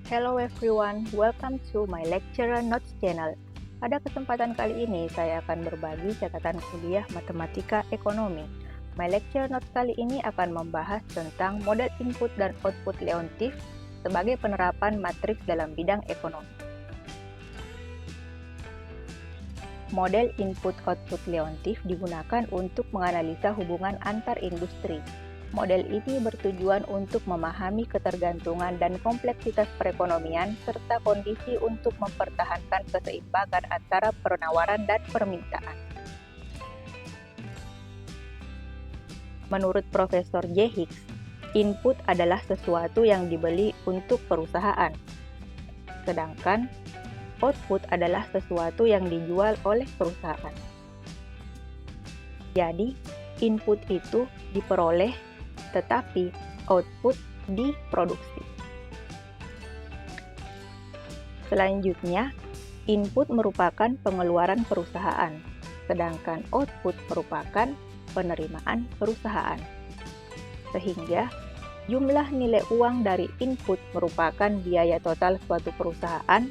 Hello everyone, welcome to my Lecturer Notes channel. Pada kesempatan kali ini, saya akan berbagi catatan kuliah Matematika Ekonomi. My Lecturer Notes kali ini akan membahas tentang model input dan output Leontief sebagai penerapan matriks dalam bidang ekonomi. Model input-output Leontief digunakan untuk menganalisa hubungan antar industri. Model ini bertujuan untuk memahami ketergantungan dan kompleksitas perekonomian serta kondisi untuk mempertahankan keseimbangan antara penawaran dan permintaan. Menurut Profesor J. Hicks, input adalah sesuatu yang dibeli untuk perusahaan, sedangkan output adalah sesuatu yang dijual oleh perusahaan. Jadi, input itu diperoleh tetapi output diproduksi. Selanjutnya, input merupakan pengeluaran perusahaan, sedangkan output merupakan penerimaan perusahaan. Sehingga, jumlah nilai uang dari input merupakan biaya total suatu perusahaan,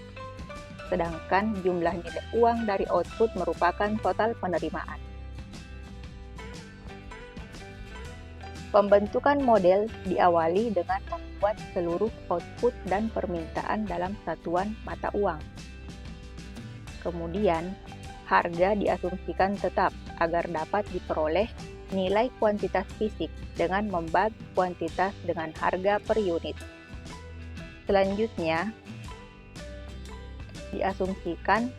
sedangkan jumlah nilai uang dari output merupakan total penerimaan. Pembentukan model diawali dengan membuat seluruh output dan permintaan dalam satuan mata uang. Kemudian, harga diasumsikan tetap agar dapat diperoleh nilai kuantitas fisik dengan membagi kuantitas dengan harga per unit. Selanjutnya, diasumsikan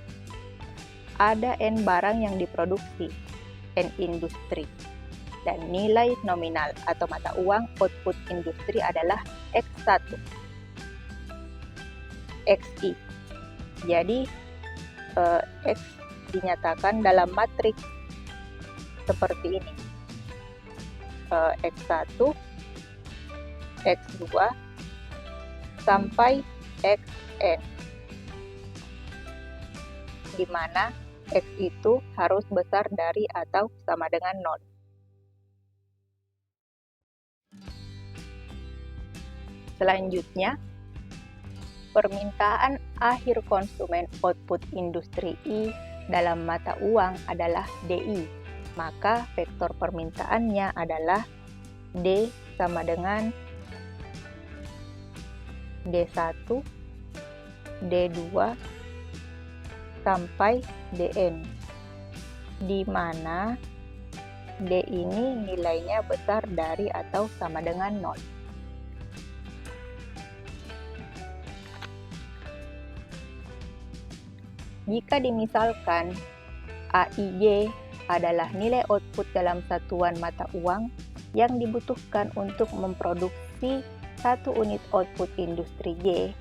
ada N barang yang diproduksi, N industri. Dan nilai nominal atau mata uang output industri adalah X1, XI. Jadi, X dinyatakan dalam matriks seperti ini. X1, X2, sampai Xn. Di mana X itu harus besar dari atau sama dengan 0. Selanjutnya, permintaan akhir konsumen output industri I dalam mata uang adalah DI, maka vektor permintaannya adalah D sama dengan D1, D2, sampai Dn, di mana D ini nilainya besar dari atau sama dengan 0. Jika dimisalkan AIY adalah nilai output dalam satuan mata uang yang dibutuhkan untuk memproduksi satu unit output industri Y,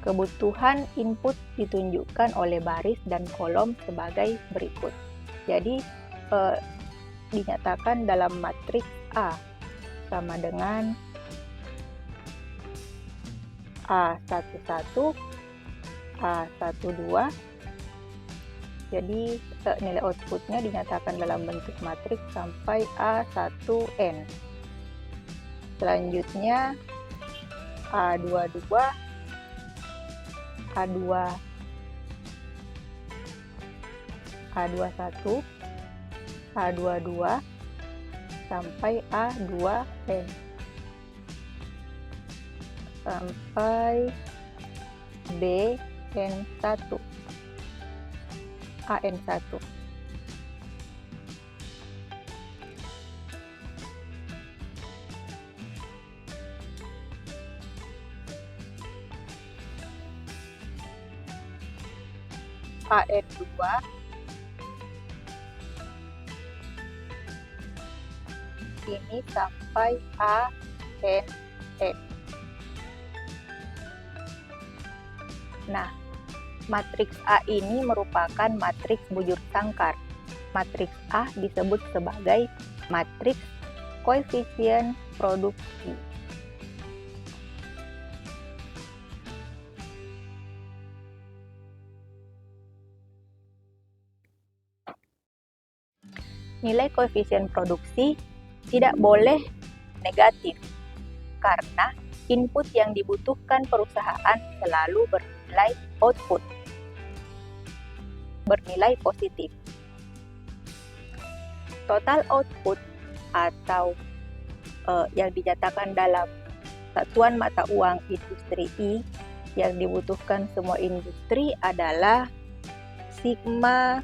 kebutuhan input ditunjukkan oleh baris dan kolom sebagai berikut. Jadi, dinyatakan dalam matriks A sama dengan A11, A12. Jadi, nilai outputnya dinyatakan dalam bentuk matriks sampai A1N. Selanjutnya, A22, A21, A22, sampai A2N. Sampai BN1, AN1. AN2, ini sampai ANN. Nah, matriks A ini merupakan matriks bujur sangkar. Matriks A disebut sebagai matriks koefisien produksi. Nilai koefisien produksi tidak boleh negatif karena input yang dibutuhkan perusahaan selalu bernilai output, bernilai positif. Total output atau yang dinyatakan dalam satuan mata uang industri I yang dibutuhkan semua industri adalah sigma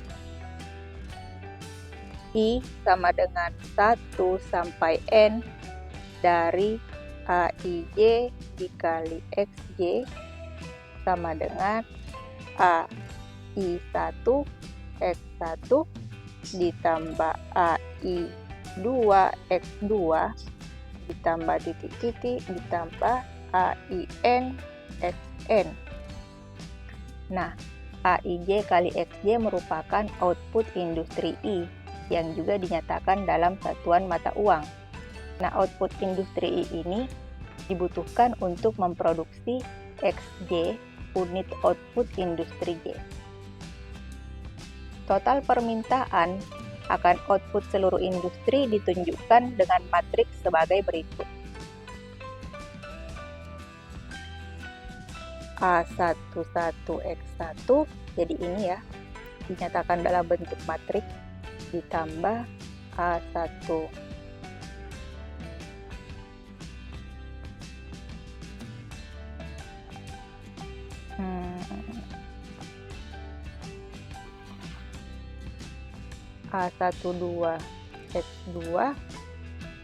I sama dengan 1 sampai N dari AIJ dikali XJ sama dengan AI1 X1 ditambah AI2 X2 ditambah titik-titik ditambah AIN XN. Nah, AIJ kali XJ merupakan output industri I yang juga dinyatakan dalam satuan mata uang. Nah, output industri I ini dibutuhkan untuk memproduksi XJ unit output industri J. Total permintaan akan output seluruh industri ditunjukkan dengan matriks sebagai berikut. A11X1, jadi ini ya, dinyatakan dalam bentuk matriks ditambah A1 A12 X2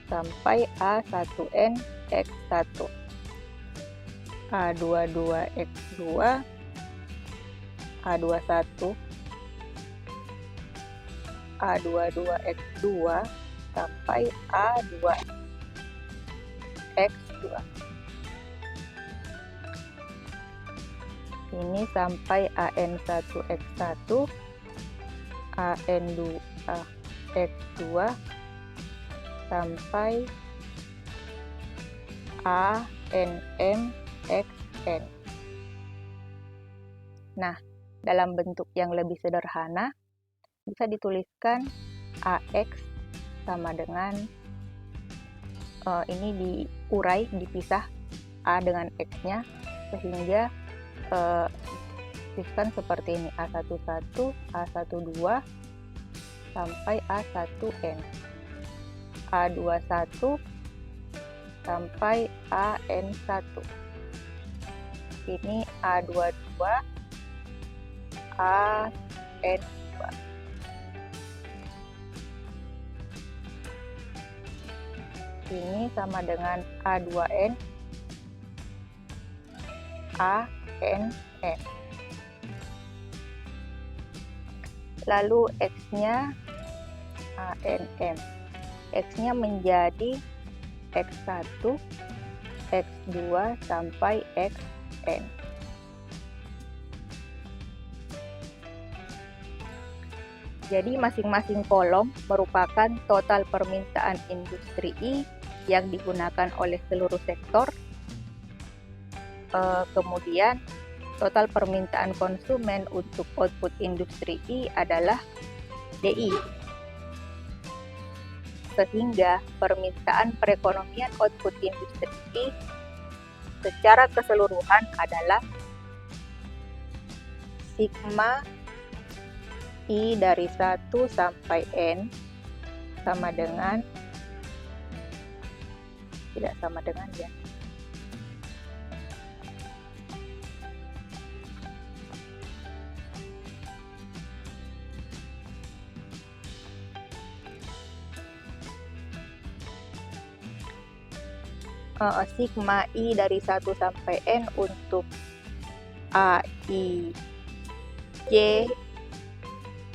sampai A1N X1 A22 X2 A21 A22 X2 sampai A2 X2. Ini sampai AN1 X1, AN2 X2 sampai ANM XN. Nah, dalam bentuk yang lebih sederhana bisa dituliskan AX sama dengan ini diurai, dipisah A dengan X-nya sehingga tuliskan seperti ini A11, A12 sampai A1N, A21 sampai AN1, ini A22, AN2. Ini sama dengan A2N, ANN. Lalu X-nya ANM. X-nya menjadi X1, X2 sampai XN. Jadi masing-masing kolom merupakan total permintaan industri I yang digunakan oleh seluruh sektor. Kemudian total permintaan konsumen untuk output industri I adalah DI. Sehingga permintaan perekonomian output industri I secara keseluruhan adalah sigma I dari 1 sampai N sama dengan, tidak sama dengan ya, sigma I dari 1 sampai N untuk AI J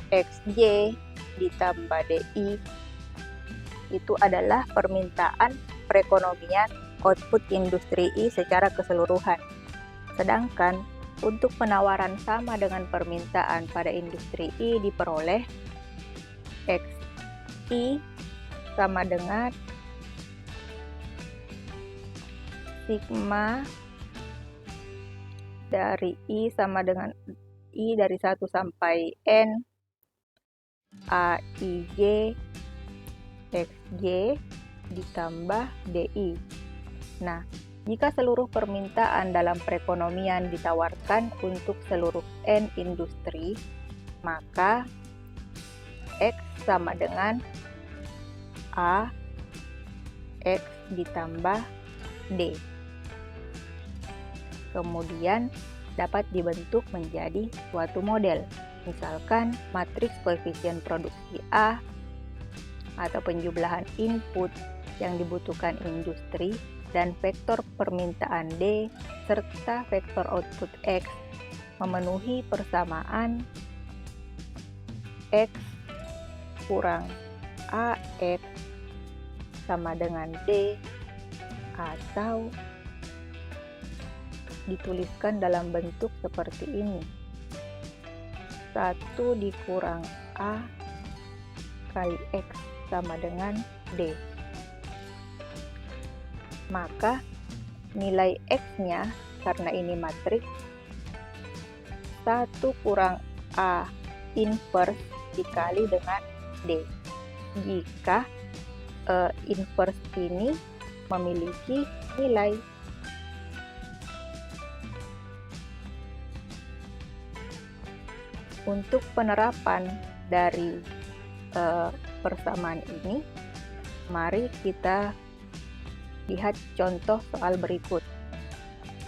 XJ ditambah DI itu adalah permintaan perekonomian output industri I secara keseluruhan. Sedangkan untuk penawaran sama dengan permintaan pada industri I diperoleh XI sama dengan sigma dari I sama dengan I dari 1 sampai N AIJ XJ ditambah DI. Nah, jika seluruh permintaan dalam perekonomian ditawarkan untuk seluruh N industri, maka X sama dengan A, X ditambah D. Kemudian dapat dibentuk menjadi suatu model. Misalkan matriks koefisien produksi A atau penjumlahan input yang dibutuhkan industri dan vektor permintaan D serta vektor output X memenuhi persamaan X kurang AX sama dengan D, atau dituliskan dalam bentuk seperti ini. 1 dikurang A kali X sama dengan D. Maka nilai X-nya, karena ini matriks, 1 kurang A inverse dikali dengan D. Jika inverse ini memiliki nilai. Untuk penerapan dari persamaan ini, mari kita lihat contoh soal berikut.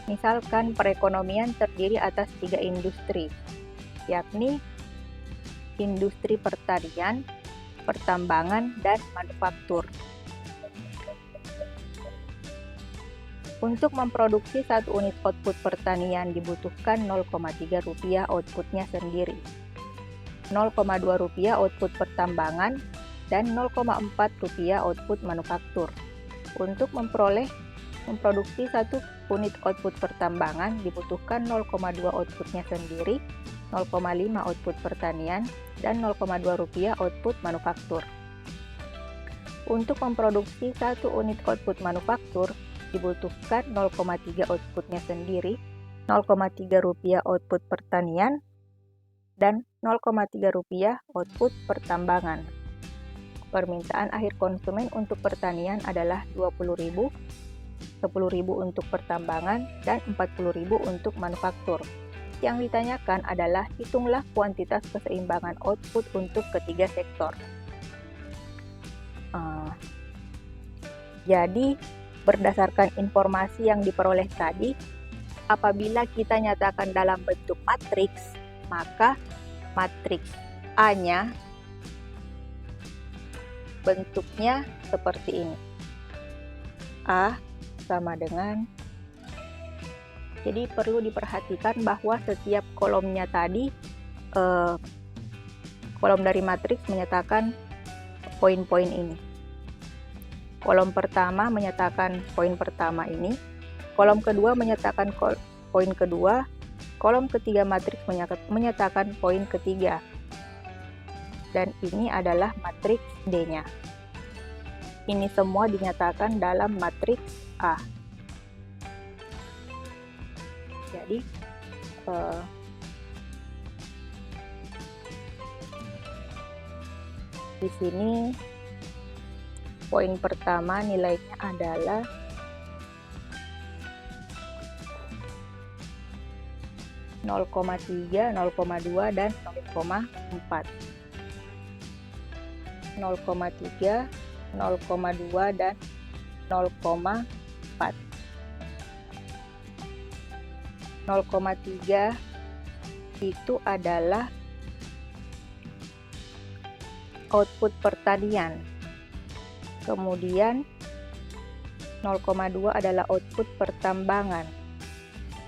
Misalkan perekonomian terdiri atas 3 industri, yakni industri pertanian, pertambangan, dan manufaktur. Untuk memproduksi 1 unit output pertanian dibutuhkan Rp0,3 outputnya sendiri, Rp0,2 output pertambangan, dan Rp0,4 output manufaktur. Untuk memproduksi 1 unit output pertambangan dibutuhkan 0,2 outputnya sendiri, 0,5 output pertanian, dan Rp0,2 output manufaktur. Untuk memproduksi 1 unit output manufaktur dibutuhkan 0,3 outputnya sendiri, Rp0,3 output pertanian, dan Rp0,3 output pertambangan. Permintaan akhir konsumen untuk pertanian adalah Rp20.000, Rp10.000 untuk pertambangan, dan Rp40.000 untuk manufaktur. Yang ditanyakan adalah hitunglah kuantitas keseimbangan output untuk ketiga sektor. Jadi, berdasarkan informasi yang diperoleh tadi, apabila kita nyatakan dalam bentuk matriks, maka matriks A-nya bentuknya seperti ini. A sama dengan, jadi perlu diperhatikan bahwa setiap kolomnya tadi, kolom dari matriks menyatakan poin-poin ini. Kolom pertama menyatakan poin pertama ini, kolom kedua menyatakan poin kedua, kolom ketiga matriks menyatakan poin ketiga, dan ini adalah matriks D-nya. Ini semua dinyatakan dalam matriks A. Jadi di sini poin pertama nilainya adalah (0,3, 0,2, dan 0,4). 0,3, 0,2, dan 0,4. 0,3 itu adalah output pertanian. Kemudian 0,2 adalah output pertambangan.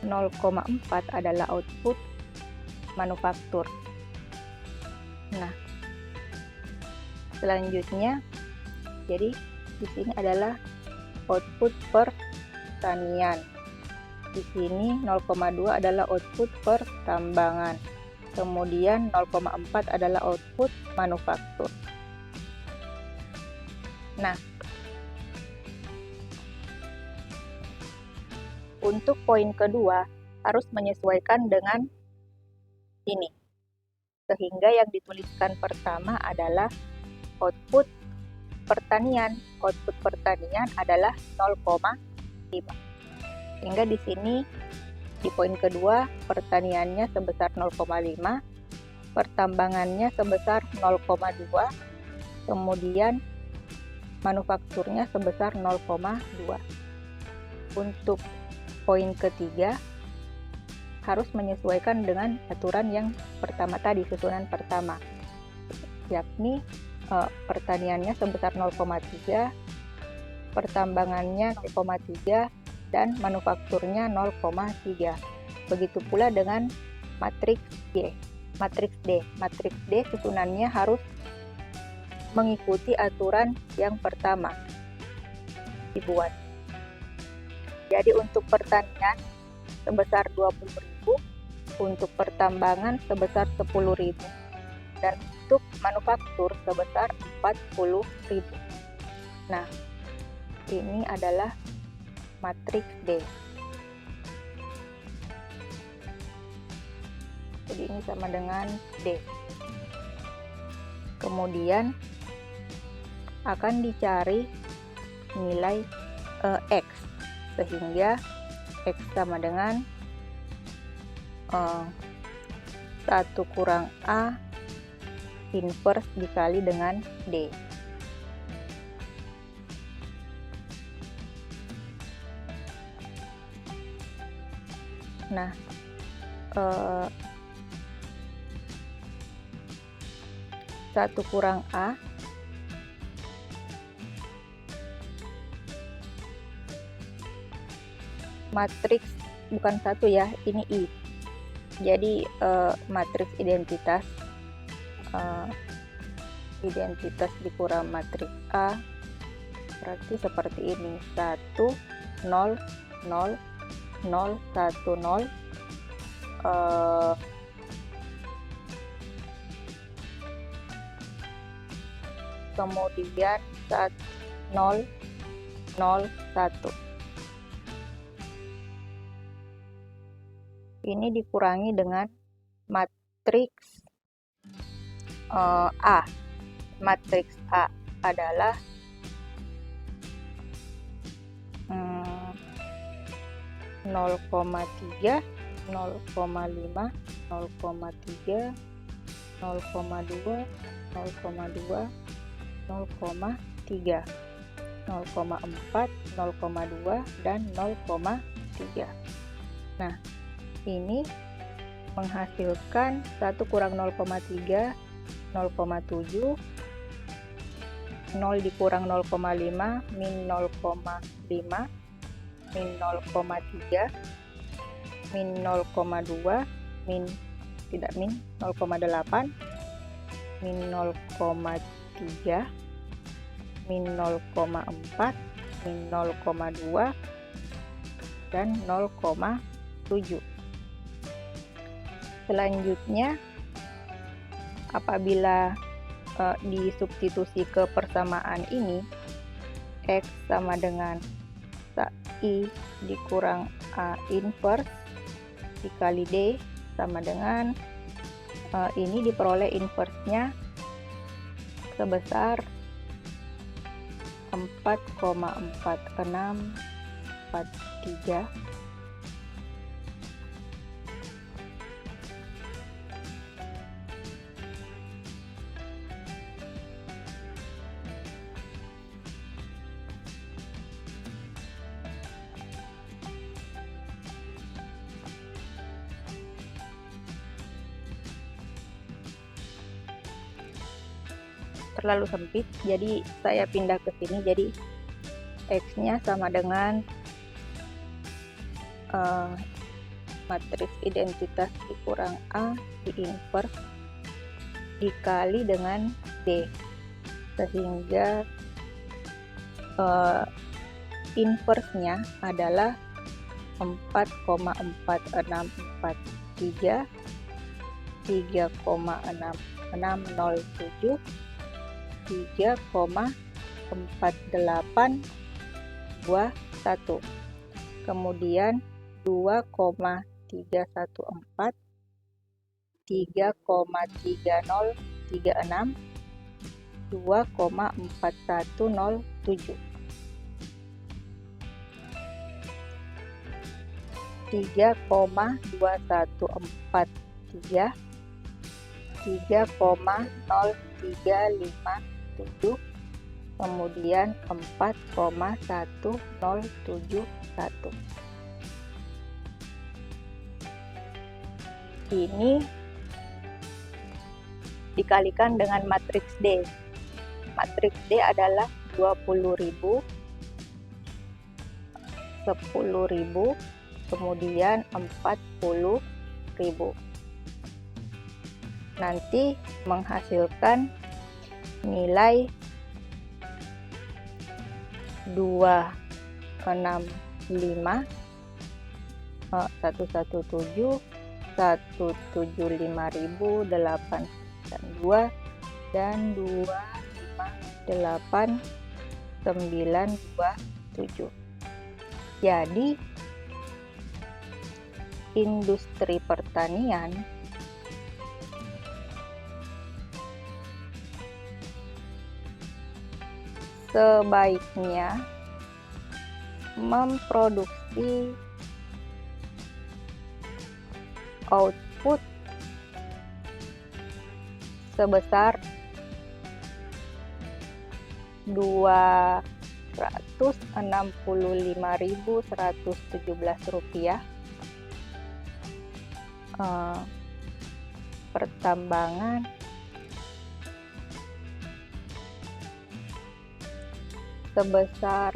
0,4 adalah output manufaktur. Nah, selanjutnya, jadi di sini adalah output pertanian. Di sini 0,2 adalah output pertambangan. Kemudian 0,4 adalah output manufaktur. Nah, untuk poin kedua harus menyesuaikan dengan ini. Sehingga yang dituliskan pertama adalah output pertanian. Output pertanian adalah 0,3. Sehingga di sini di poin kedua pertaniannya sebesar 0,5, pertambangannya sebesar 0,2, kemudian manufakturnya sebesar 0,2. Untuk poin ketiga harus menyesuaikan dengan aturan yang pertama tadi, susunan pertama, yakni pertaniannya sebesar 0,3, pertambangannya 0,3, dan manufakturnya 0,3. Begitu pula dengan matriks D. Matriks D susunannya harus mengikuti aturan yang pertama dibuat. Jadi untuk pertanian sebesar 20.000, untuk pertambangan sebesar 10.000, dan untuk manufaktur sebesar 40.000. Nah, ini adalah matriks D. Jadi ini sama dengan D. Kemudian akan dicari nilai X, sehingga X sama dengan 1 kurang A inverse dikali dengan D. Nah, 1 kurang A matriks bukan 1 ya, ini I. Jadi matriks identitas dikurang matriks A berarti seperti ini: 1 0 0 0 1 0, kemudian 0 0 1. Ini dikurangi dengan matriks A. Matriks A adalah 0,3, 0,5, 0,3, 0,2, 0,2, 0,3, 0,4, 0,2, dan 0,3. Nah, ini menghasilkan 1 kurang 0,3, 0,7, 0 dikurang 0,5, min 0,5, min 0,3, min 0,2, min 0,8, min 0,3, min 0,4, min 0,2, dan 0,7. Selanjutnya, apabila disubstitusi ke persamaan ini, X sama dengan I dikurang A inverse dikali D sama dengan ini diperoleh inverse-nya sebesar 4,4643. Terlalu sempit, jadi saya pindah ke sini. Jadi X-nya sama dengan matriks identitas dikurang A di inverse dikali dengan D, sehingga inverse-nya adalah 4,4643, 3,6607, 3,4821, kemudian 2,314, 3,3036, 2,4107. 3,2143, 3,0357, kemudian 4,1071. Ini dikalikan dengan matriks D. Matriks D adalah 20.000, 10.000, kemudian 40.000. Nanti menghasilkan nilai 265, 117, 175.892, dan 258.927. Jadi, industri pertanian sebaiknya memproduksi output sebesar Rp265.117, pertambangan sebesar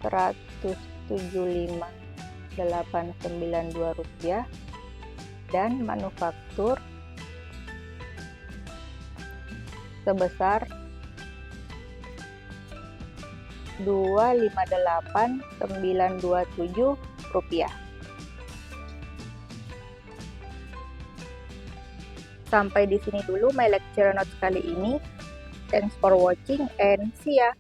Rp175.892, dan manufaktur sebesar Rp258.927. Sampai di sini dulu my lecture notes kali ini. Thanks for watching and see ya!